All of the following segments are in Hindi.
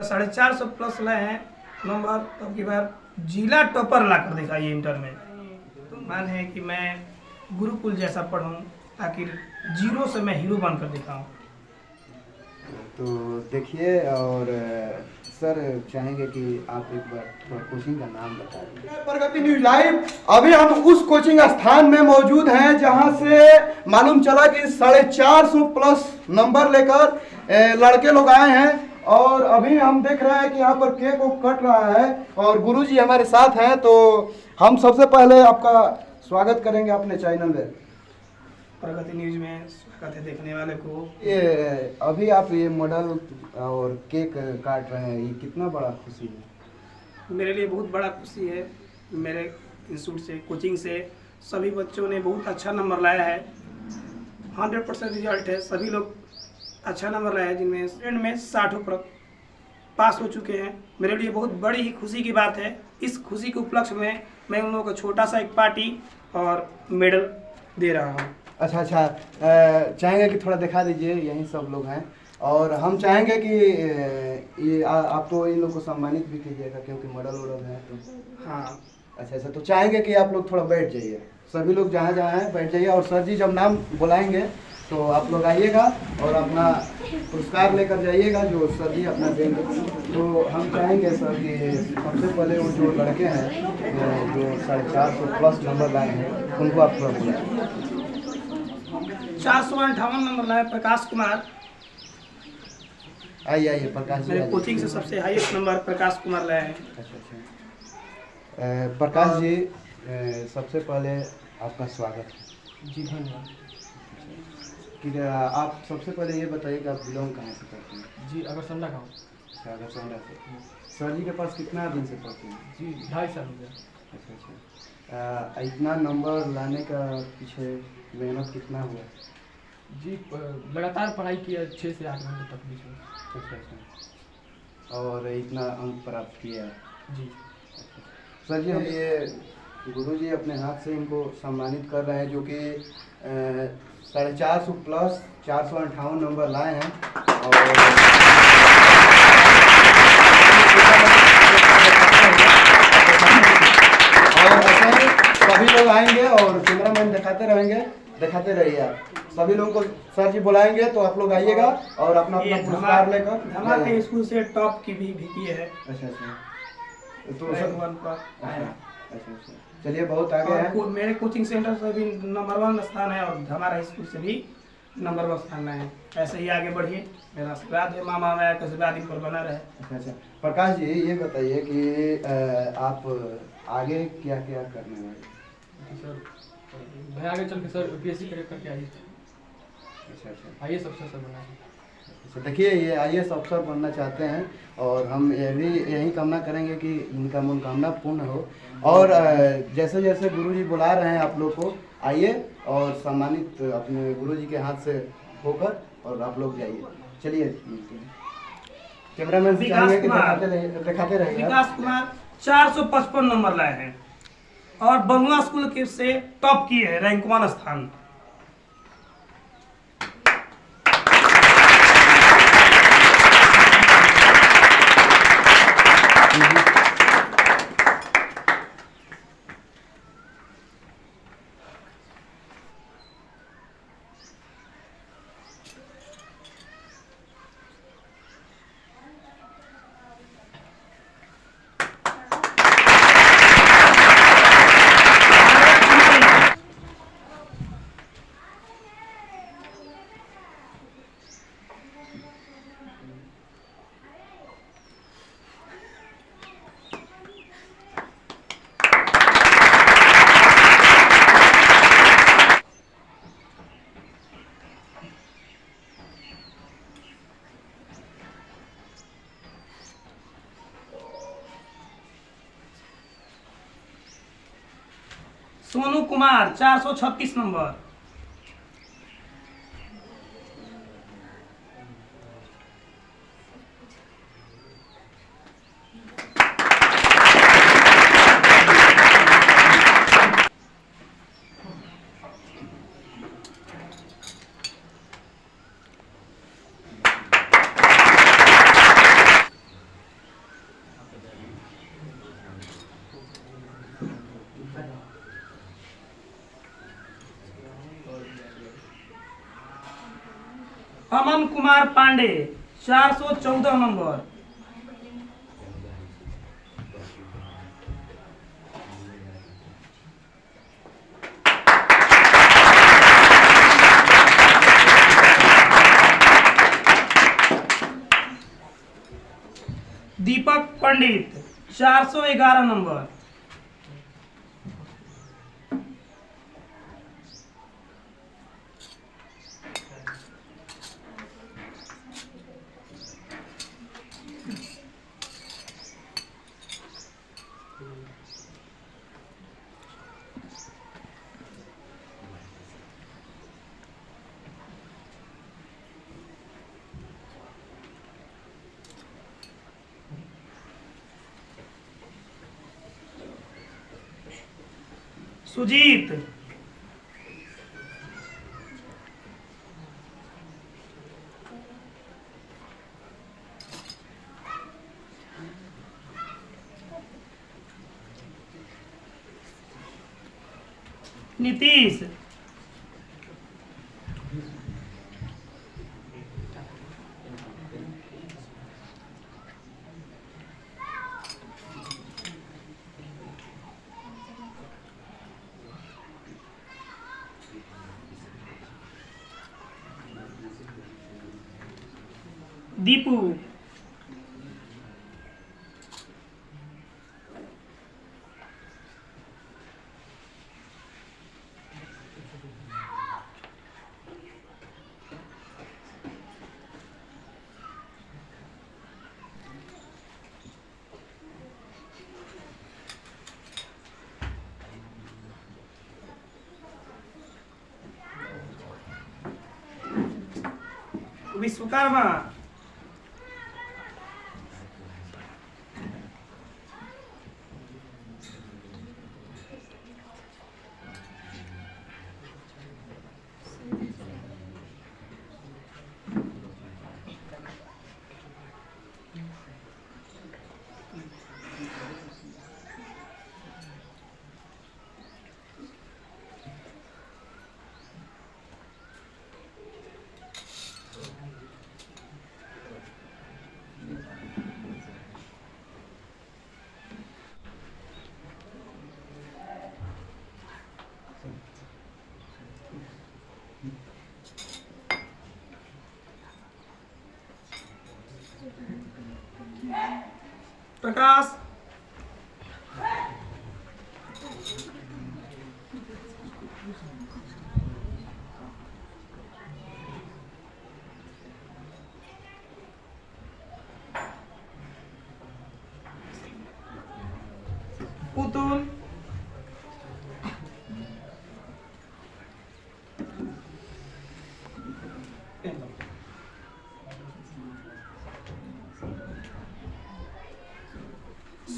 450 प्लस लाए हैं नंबर। तो अब की बार जिला टॉपर ला कर दिखाइए इंटर में। तो मान है कि मैं गुरुकुल जैसा पढ़ूं ताकि जीरो से मैं हीरो बनकर दिखाऊं। तो देखिए, और सर चाहेंगे कि आप एक बार थोड़ा कोचिंग का नाम बता दें। प्रगति न्यूज लाइव, अभी हम उस कोचिंग स्थान में मौजूद हैं जहां से मालूम चला कि 450 प्लस नंबर लेकर लड़के लोग आए हैं। और अभी हम देख रहे हैं कि यहाँ पर केक को कट रहा है और गुरुजी हमारे साथ हैं। तो हम सबसे पहले आपका स्वागत करेंगे अपने चैनल में। प्रगति न्यूज में स्वागत है देखने वाले को। ये अभी आप ये मॉडल और केक काट रहे हैं, ये कितना बड़ा खुशी है? मेरे लिए बहुत बड़ा खुशी है। मेरे इंस्टीट्यूट से, कोचिंग से सभी बच्चों ने बहुत अच्छा नंबर लाया है। 100% रिजल्ट है। सभी लोग अच्छा नंबर लाया है, जिनमें स्टूडेंट में 60 पास हो चुके हैं। मेरे लिए बहुत बड़ी ही खुशी की बात है। इस खुशी के उपलक्ष्य में मैं उन लोगों को छोटा सा एक पार्टी और मेडल दे रहा हूँ। अच्छा, चाहेंगे कि थोड़ा दिखा दीजिए, यहीं सब लोग हैं। और हम चाहेंगे कि ये आप तो इन लोग को सम्मानित भी कीजिएगा क्योंकि मेडल वोडल है तो। हाँ, अच्छा, तो चाहेंगे कि आप लोग थोड़ा बैठ जाइए, सभी लोग जहाँ जहाँ हैं बैठ जाइए। और सर जी जब नाम बुलाएंगे तो आप लोग आइएगा और अपना पुरस्कार लेकर जाइएगा जो सर जी अपना देंगे। तो हम चाहेंगे सर कि सबसे पहले वो जो लड़के हैं जो 450 प्लस नंबर लाए हैं उनको आप थोड़ा बुलाएं। 458 नंबर लाए प्रकाश कुमार। आइए प्रकाश जी। मेरे कोचिंग से सबसे हाईएस्ट नंबर प्रकाश कुमार लाए हैं। अच्छा, प्रकाश जी सबसे पहले आपका स्वागत है। जी धन्यवाद। कि आप सबसे पहले ये बताइए कि आप बिलोंग कहाँ से करते हैं? जी अगर संडा गाँव। अच्छा, अगर संडा से। सर जी के पास कितना दिन से पढ़ते हैं? जी 2.5 साल हो गया। अच्छा, इतना नंबर लाने का पीछे मेहनत कितना हुआ? जी लगातार पढ़ाई किया 6 से 8 घंटे तक बीच में। अच्छा, और इतना अंक प्राप्त किया जी। सर जी, हम ये गुरुजी अपने हाथ से इनको सम्मानित कर रहे हैं जो कि 450 प्लस 458 नंबर लाए हैं। और ऐसे ही सभी लोग आएंगे और कैमरामैन दिखाते रहिए आप। सभी लोगों को सर जी बुलाएंगे तो आप लोग आइएगा और अपना अपना पुरस्कार लेकर। धमाके स्कूल से टॉप की भी की है। अच्छा, तो अच्छा, चलिए बहुत आगे है। मेरे कोचिंग सेंटर से भी नंबर 1 स्थान है और हमारा स्कूल से भी नंबर 1 स्थान है। ऐसे ही आगे बढ़िए। मेरा आशीर्वाद है, मामा माया का आशीर्वाद इन पर बना रहे। अच्छा, प्रकाश जी ये बताइए कि आप आगे क्या क्या करने वाले? सर मैं आगे चल के सर UPSC करके आइए। अच्छा, IAS अफसर सर बना। तो देखिए ये IAS अफसर बनना चाहते हैं और हम यही कामना करेंगे कि इनका मनोकामना पूर्ण हो। और जैसे जैसे गुरुजी बुला रहे हैं आप लोग को, आइए और सम्मानित अपने गुरुजी के हाथ से होकर और आप लोग जाइए। चलिए कैमरामैन दिखाते रहिए। विकास कुमार 455 नंबर लाए हैं और बनुआ स्कूल के से टॉप किए हैं, रैंक 1 स्थान। सोनू कुमार 436 नंबर। अमन कुमार पांडे 414 नंबर। दीपक पंडित 411 नंबर। सुजीत नीतीश दीपू विश्वकर्मा प्रकाश पुतुल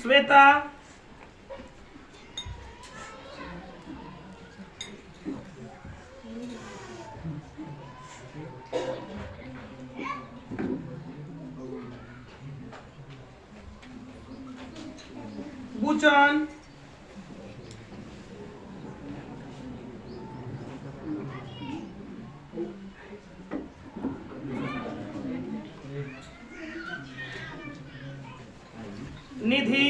श्वेता बुचन निधि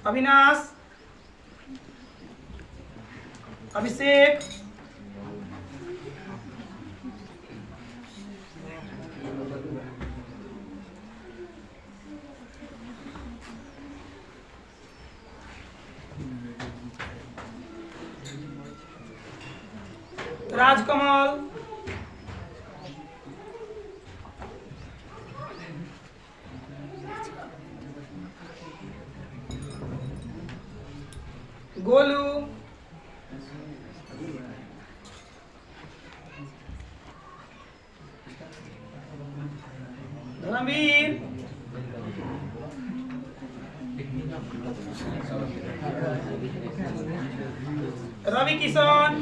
अविनाश अभिषेक राजकमल गोलू धर्मवीर रवि किशन,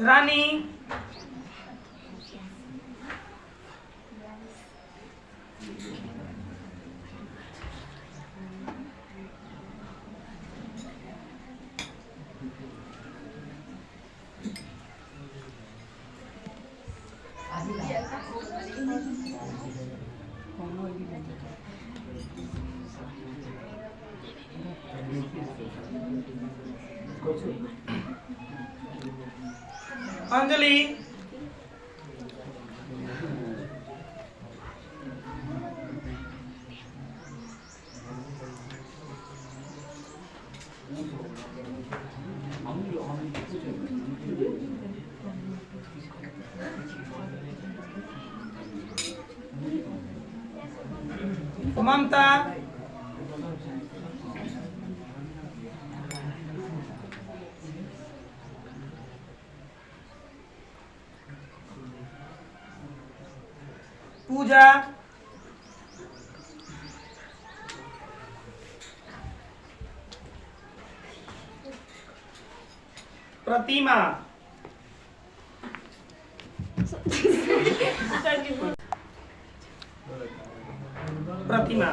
रानी, अंजलि, ममता, पूजा, प्रतिमा, प्रतिमा,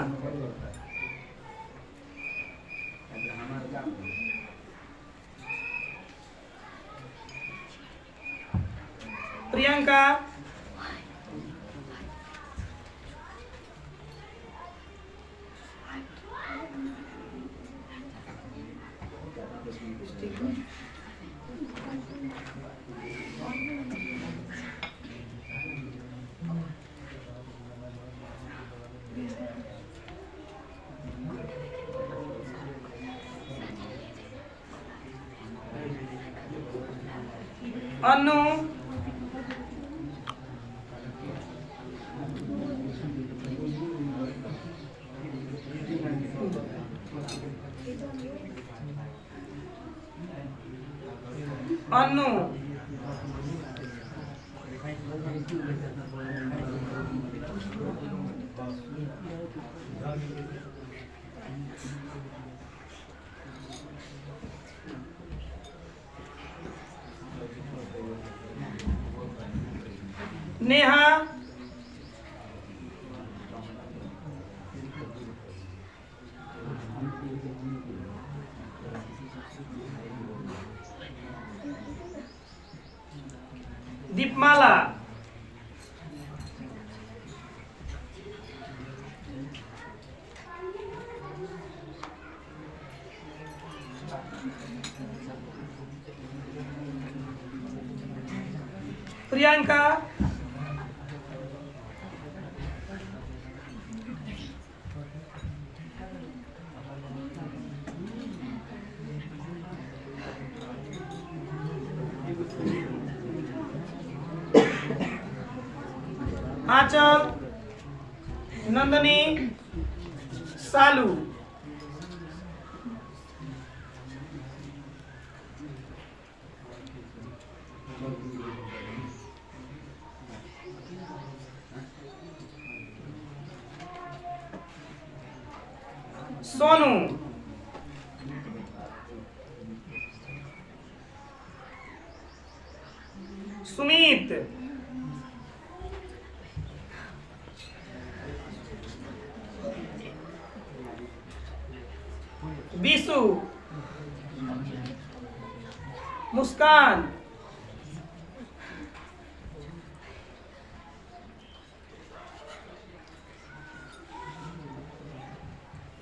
प्रियंका, अनु, अनु, नेहा, दीपमाला, प्रियंका, आंचल, नंदनी, सालू, सोनू, सुमित, बीसू, मुस्कान,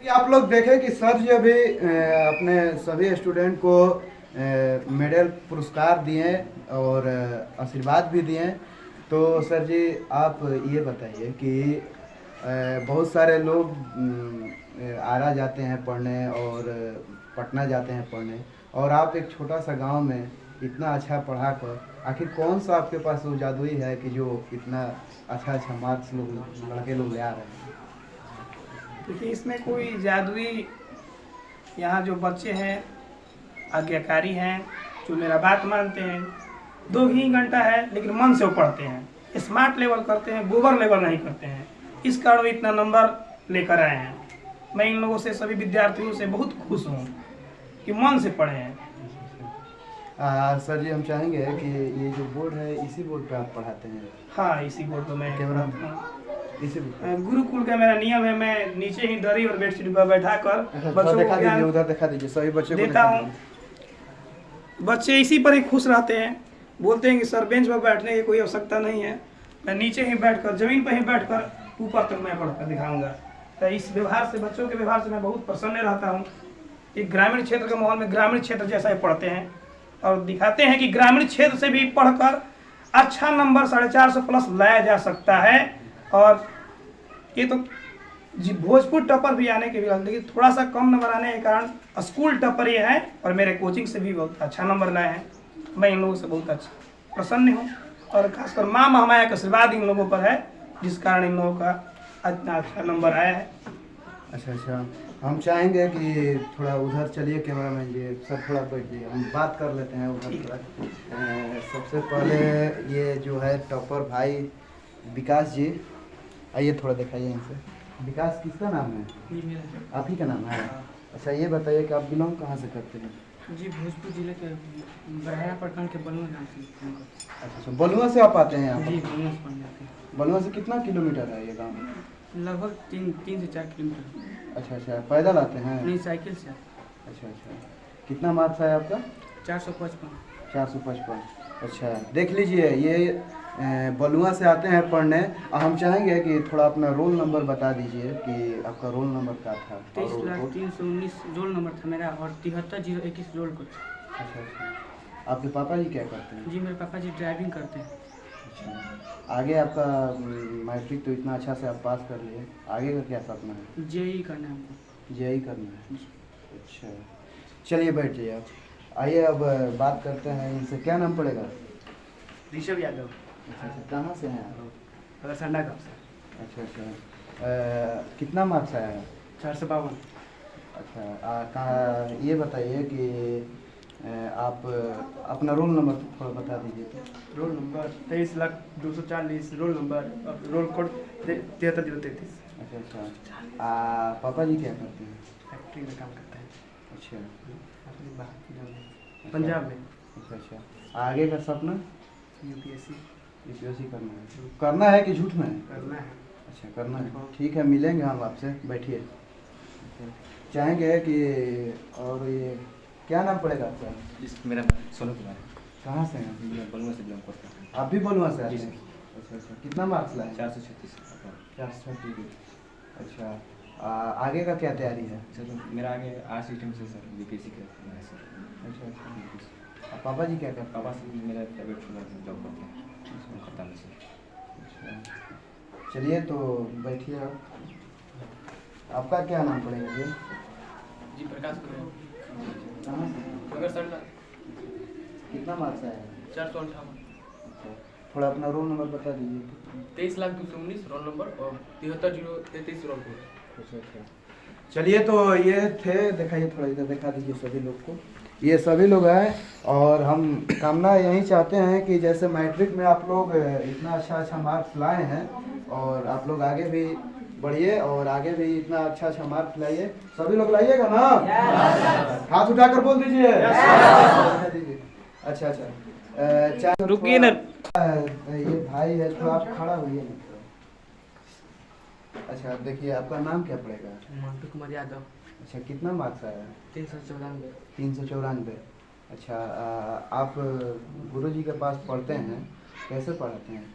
आप लोग देखें कि सर जी अभी अपने सभी स्टूडेंट को मेडल पुरस्कार दिए और आशीर्वाद भी दिए। तो सर जी आप ये बताइए कि बहुत सारे लोग आरा जाते हैं पढ़ने और पटना जाते हैं पढ़ने, और आप एक छोटा सा गांव में इतना अच्छा पढ़ा कर आखिर कौन सा आपके पास वो जादुई है कि जो इतना अच्छा मार्क्स लड़के लोग ले आ रहे हैं? देखिए इसमें कोई जादुई, यहाँ जो बच्चे हैं आज्ञाकारी हैं, जो मेरा बात मानते हैं, 2 ही घंटा है लेकिन मन से वो पढ़ते हैं, स्मार्ट लेवल करते हैं, गोबर लेवल नहीं करते हैं। इस कारण वो इतना नंबर लेकर आए हैं। मैं इन लोगों से, सभी विद्यार्थियों से बहुत खुश हूँ कि मन से पढ़े हैं। सर जी हम चाहेंगे कि ये जो बोर्ड है इसी बोर्ड पे आप पढ़ाते हैं? हाँ, इसी बोर्ड पर मैं कैमरा हाँ। इसी बोर्ड पे? गुरुकुल का मेरा नियम है, मैं नीचे ही दरी और बेडशीट पर बैठा कर बच्चों दिखा को दीजिए, ज्ञान उधर दिखा दीजिए, सभी बच्चों को देता दिखा हूँ। बच्चे इसी पर ही खुश रहते हैं, बोलते हैं कि सर बेंच पर बैठने की कोई आवश्यकता नहीं है, मैं नीचे ही बैठकर, जमीन पर ही बैठकर ऊपर तक मैं पढ़कर दिखाऊंगा। तो इस व्यवहार से, बच्चों के व्यवहार से मैं बहुत प्रसन्न रहता हूँ। एक ग्रामीण क्षेत्र के माहौल में ग्रामीण क्षेत्र जैसा ही पढ़ते हैं और दिखाते हैं कि ग्रामीण क्षेत्र से भी पढ़कर अच्छा नंबर 450 प्लस लाया जा सकता है। और ये तो जी भोजपुर टॉपर भी आने के भी, लेकिन थोड़ा सा कम नंबर आने के कारण स्कूल टॉपर ये है और मेरे कोचिंग से भी बहुत अच्छा नंबर लाए हैं। मैं इन लोगों से बहुत अच्छा प्रसन्न हूँ और खासकर माँ महामाया का आशीर्वाद इन लोगों पर है, जिस कारण इन लोगों का इतना अच्छा नंबर आया है। अच्छा, हम चाहेंगे कि थोड़ा उधर चलिए कैमरामैन जी, सर थोड़ा बैठिए, हम बात कर लेते हैं उधर थोड़ा। सबसे पहले ये जो है टॉपर भाई विकास जी, आइए थोड़ा दिखाइए इनसे। विकास किसका नाम है? जी मेरा। आप ही का नाम है? अच्छा, ये बताइए कि आप बिलोंग कहाँ से करते हैं? जी भोजपुर जिले के बरहरा प्रखंड के बलुआ गाँव से। अच्छा, बलुआ से आप आते हैं यहाँ जी पर? बलुआ से पढ़ने आते हैं। बलुआ से कितना किलोमीटर है ये गाँव? लगभग 3 से 4 किलोमीटर। अच्छा, पैदल आते हैं? नहीं, साइकिल से। अच्छा, कितना मार्क्स है आपका? 455। 455। अच्छा, देख लीजिए ये बलुआ से आते हैं पढ़ने। हम चाहेंगे कि थोड़ा अपना रोल नंबर बता दीजिए कि आपका रोल नंबर क्या था? 23,03,19 रोल नंबर था मेरा और 73,021 रोल कोड। अच्छा, आपके पापा जी क्या करते हैं? जी मेरे पापा जी ड्राइविंग करते हैं। अच्छा, आगे आपका मैट्रिक तो इतना अच्छा से आप पास कर लिए, आगे का क्या सपना है? जेई करना है हमको। जेई करना है? अच्छा, चलिए बैठ जाइए आप। आइए अब बात करते हैं इनसे, क्या नाम पड़ेगा? ऋषभ यादव। अच्छा, कहाँ से हैं आप? रसंडा गाँव से। अच्छा, कितना मार्क्स आया है? 452। अच्छा, ये बताइए कि आप अपना रोल नंबर थोड़ा बता दीजिए। रोल नंबर 23,02,40, रोल नंबर और रोल कोड 73,033। अच्छा, पापा जी क्या करते हैं? फैक्ट्री में काम करते हैं। अच्छा, पंजाब में। अच्छा, आगे का सपना? यूपीएससी करना है कि झूठ में? करना है। अच्छा, करना है। ठीक है, मिलेंगे हम आपसे, बैठिए। चाहेंगे कि, और ये क्या नाम पड़ेगा आपका? मेरा सोनू कुमार है। कहाँ से हैं? मैं बलुआ से बिलोंग करता हूँ। आप भी बलुआ से आते जी हैं? सर। अच्छा, कितना मार्क्स लाए? 436। 436। अच्छा, आगे का क्या तैयारी है? सर मेरा आगे आर्ट सिस्टम से सर बीपीएससी का है सर। अच्छा, पापा जी क्या करते हैं? पापा से मेरा प्राइवेट जॉब करते हैं कोलकाता में सर। अच्छा, चलिए तो बैठिए आप। आपका क्या नाम पड़ेगा जी? जी प्रकाश करें। कहाँ से? मगर सर कितना मार्क्स आया है? 458। अच्छा, थोड़ा अपना रोल नंबर बता दीजिए। 23,02,19 रोल नंबर और 73,033 रोल कोड। अच्छा, चलिए तो ये थे, दिखाइए थोड़ा इधर दिखा दीजिए सभी लोग को। ये सभी लोग हैं और हम कामना यही चाहते हैं कि जैसे मैट्रिक में आप लोग इतना अच्छा मार्क्स लाए हैं और आप लोग आगे भी बढ़िए और आगे भी इतना अच्छा मार्क्स लाइए। सभी लोग लाइएगा ना? हाथ उठाकर बोल दीजिए। अच्छा, रुकिए ना। ये भाई है, थोड़ा आप खड़ा होइए ना। अच्छा, देखिए आपका नाम क्या पड़ेगा? मंटू कुमार यादव। अच्छा, कितना मार्क्स आया है? 394। 394। अच्छा, आप गुरुजी के पास पढ़ते हैं, कैसे पढ़ाते हैं?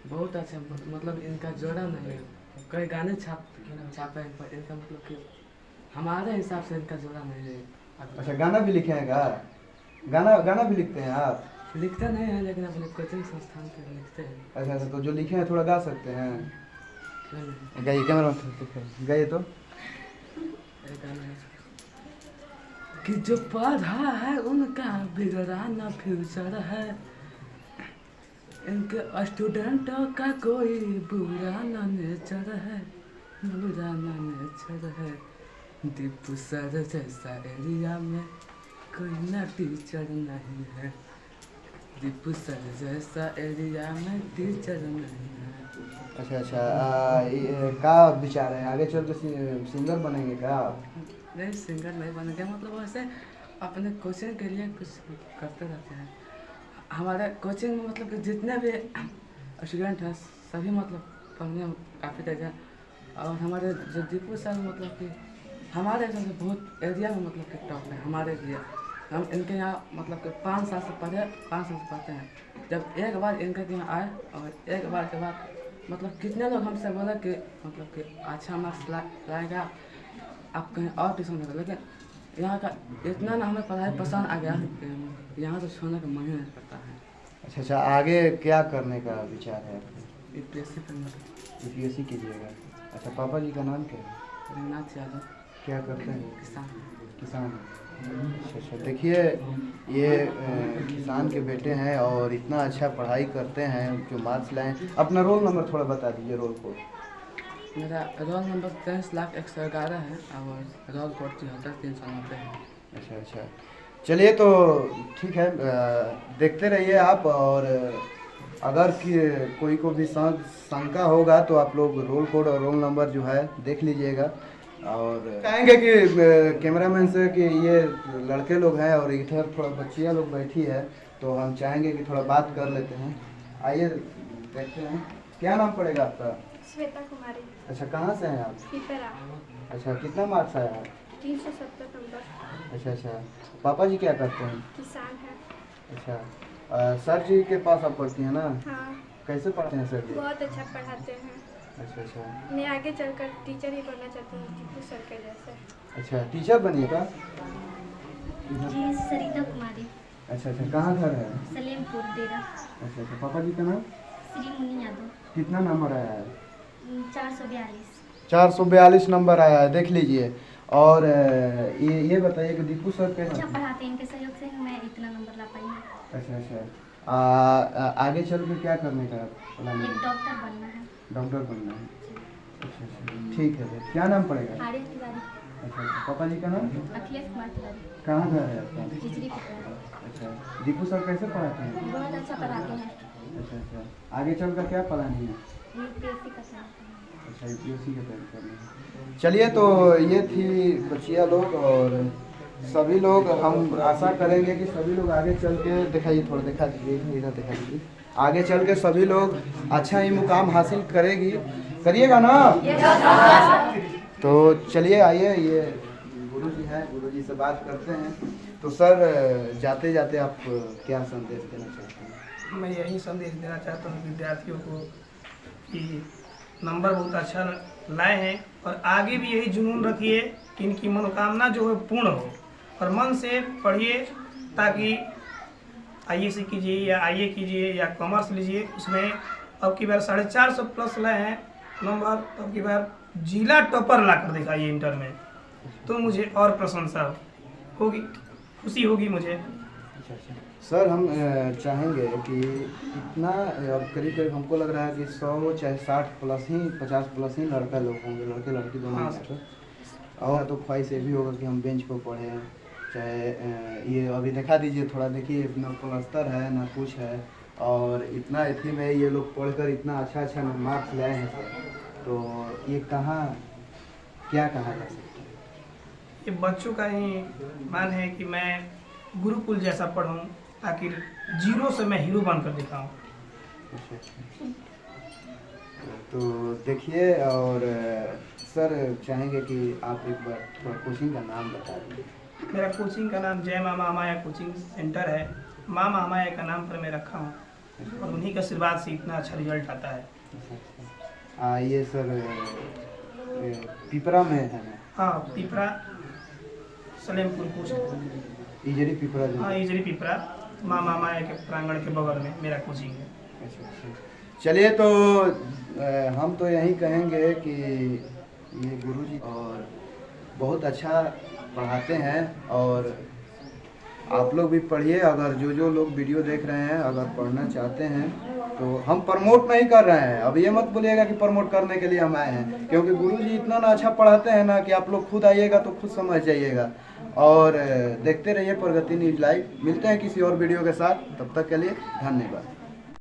बहुत अच्छा, मतलब इनका जोड़ा नहीं है। कई गाने छापे हैं पर इनका मतलब कि हमारे हिसाब से इनका जोड़ा नहीं है। अच्छा, गाना भी लिखे हैं क्या? गाना भी लिखते हैं आप? लिखते नहीं हैं लेकिन अपने कोचिंग संस्थान पे लिखते हैं। अच्छा, तो जो लिखे हैं थोड़ा गा सकते हैं? नहीं, गाइए, कैमरा गाइए तो। एक गाना है। कि जो पढ़ा है उनका बिगड़ा ना फ्यूचर है, इनके स्टूडेंटों का कोई बुरा ना नेचर है, बुरा ना नेचर है। दीपू सर जैसा एरिया में कोई ना टीचर नहीं है, दीपू सर जैसा एरिया में टीचर नहीं है। अच्छा अच्छा, का विचार है आगे चल के सिंगर बनेंगे क्या आप? नहीं, सिंगर नहीं बनेंगे, मतलब वैसे अपने कोचिंग के लिए कुछ करते रहते हैं। हमारे कोचिंग में मतलब कि जितने भी स्टूडेंट हैं सभी मतलब पढ़ने में काफ़ी तेज हैं। और हमारे जो दीपू सर मतलब कि हमारे एरिया से बहुत एरिया में मतलब कि टॉप है हमारे लिए। हम इनके यहाँ मतलब कि 5 साल से पढ़ते हैं। जब एक बार इनके यहाँ आए और एक बार के बाद मतलब कितने लोग हमसे बोले कि मतलब कि अच्छा मार्क्स लाएगा आप कहीं और ट्यूशन में, लेकिन यहाँ का इतना ना हमें पढ़ाई पसंद आ गया कि यहाँ तो छोड़ने का मन ही नहीं करता है। अच्छा अच्छा, आगे क्या करने का विचार है? यूपीएससी करना। यूपीएससी कीजिएगा। अच्छा, पापा जी का नाम क्या है? रघुनाथ यादव। क्या करते हैं? किसान। किसान। अच्छा अच्छा, देखिए ये किसान के बेटे हैं और इतना अच्छा पढ़ाई करते हैं जो मार्क्स लाए। अपना रोल नंबर थोड़ा बता दीजिए, रोल कोड। मेरा रोल नंबर 23,111 है और रोल कोड 73,390 है। अच्छा अच्छा, चलिए तो ठीक है, देखते रहिए आप। और अगर कोई को भी शंका होगा तो आप लोग रोल कोड और रोल नंबर जो है देख लीजिएगा। और कहेंगे कि कैमरामैन से कि ये लड़के लोग हैं और इधर थोड़ा बच्चियाँ लोग बैठी है, तो हम चाहेंगे कि थोड़ा बात कर लेते हैं। आइए देखते हैं, क्या नाम पड़ेगा आपका? श्वेता कुमारी। अच्छा, कहाँ से हैं आप? पिपरा। अच्छा, कितना मार्क्स आया है? 370 नंबर। अच्छा अच्छा, पापा जी क्या करते हैं? किसान है। अच्छा, सर जी के पास आप पढ़ती हैं ना? हाँ। कैसे पढ़ते हैं सर जी? बहुत अच्छा पढ़ाते हैं। अच्छा अच्छा। मैं आगे चलकर टीचर ही बनना चाहती हूँ, दीपू सर के जैसे। अच्छा, टीचर बनिएगा? जी, सरिता कुमारी। अच्छा अच्छा, कहाँ घर है? सलेमपुर डेरा। अच्छा अच्छा, पापा जी का नाम? श्री मुनि यादव। कितना नंबर आया है? 442। 442 नंबर आया है, देख लीजिए। और ये बताइए कि दीपू सर कैसे? अच्छा पढ़ाते हैं, इनके सहयोग से मैं इतना नंबर ला पाई हूँ। अच्छा अच्छा, आगे चल के क्या करने का प्लान है? एक डॉक्टर बनना है। डॉक्टर बनना है। अच्छा अच्छा, ठीक है। क्या नाम पड़ेगा? आर्य तिवारी। अच्छा अच्छा, पापा जी का नाम? अखिलेश कुमार तिवारी। कहाँ घर है आपका? खिचड़ी पिपरा। अच्छा, दीपू सर कैसे पढ़ाते हैं? बहुत अच्छा पढ़ाते हैं। अच्छा अच्छा, आगे चल कर क्या प्लान है? यूपीएससी का पढ़ाते हैं। अच्छा, यूपीएससी का तैयारी करनी है। चलिए, तो ये थी बच्चियाँ लोग और सभी लोग। हम आशा करेंगे कि सभी लोग आगे चल के, दिखाइए थोड़ा, दिखा दीजिए इधर, दिखा दीजिए, आगे चल के सभी लोग अच्छा ही मुकाम हासिल करिएगा ना? तो चलिए, आइए, ये गुरुजी हैं, गुरुजी से बात करते हैं। तो सर, जाते जाते आप क्या संदेश देना चाहते हैं? मैं यही संदेश देना चाहता हूँ विद्यार्थियों को कि नंबर बहुत अच्छा लाए हैं और आगे भी यही जुनून रखिए कि इनकी मनोकामना जो है पूर्ण हो, और मन से पढ़िए ताकि आईएससी कीजिए या आईए कीजिए या कॉमर्स लीजिए, उसमें अब की बार 450 प्लस लाए हैं नंबर। अब की बार जिला टॉपर ला कर दिखाइए इंटर में, तो मुझे और प्रशंसा होगी, खुशी होगी मुझे। अच्छा अच्छा, सर हम चाहेंगे कि इतना, अब करीब करीब हमको लग रहा है कि 100 चाहे 60 प्लस ही, 50 प्लस ही लड़का लोग होंगे, लड़के लड़की दोनों। हाँ हैं और तो ख्वाहिश ये भी होगा कि हम बेंच पर पढ़ें, चाहे ये अभी दिखा दीजिए थोड़ा, देखिए ना प्लस्तर है ना कुछ है, और इतना इतनी में ये लोग पढ़कर इतना अच्छा मार्क्स लाए हैं सर, तो ये कहाँ क्या कहा जा सकता है? ये बच्चों का ही मान है कि मैं गुरुकुल जैसा पढ़ूं ताकि जीरो से मैं हीरो बनकर दिखाऊं। अच्छा अच्छा, तो देखिए, और सर चाहेंगे कि आप एक बार थोड़ा कोचिंग का नाम बता दीजिए। मेरा कोचिंग का नाम जय माँ महामाया कोचिंग सेंटर है। माँ महामाया का नाम पर मैं रखा हूँ और उन्हीं के आशीर्वाद से इतना अच्छा रिजल्ट आता है। ये सर पिपरा में है ना? हाँ, पिपरा सलेमपुर कोचिंग। इजरी पिपरा जो? हाँ, इजरी पिपरा माँ महामाया के प्रांगण के बगल में मेरा कोचिंग है। अच्छा अच्छा, चलिए तो हम तो यही कहेंगे कि ये गुरुजी और बहुत अच्छा पढ़ाते हैं। और आप लोग भी पढ़िए। अगर जो लोग वीडियो देख रहे हैं अगर पढ़ना चाहते हैं तो हम प्रमोट नहीं कर रहे हैं। अब ये मत बोलिएगा कि प्रमोट करने के लिए हम आए हैं, क्योंकि गुरुजी इतना ना अच्छा पढ़ाते हैं ना कि आप लोग खुद आइएगा तो खुद समझ जाइएगा। और देखते रहिए प्रगति न्यूज़ लाइव। मिलते हैं किसी और वीडियो के साथ, तब तक के लिए धन्यवाद।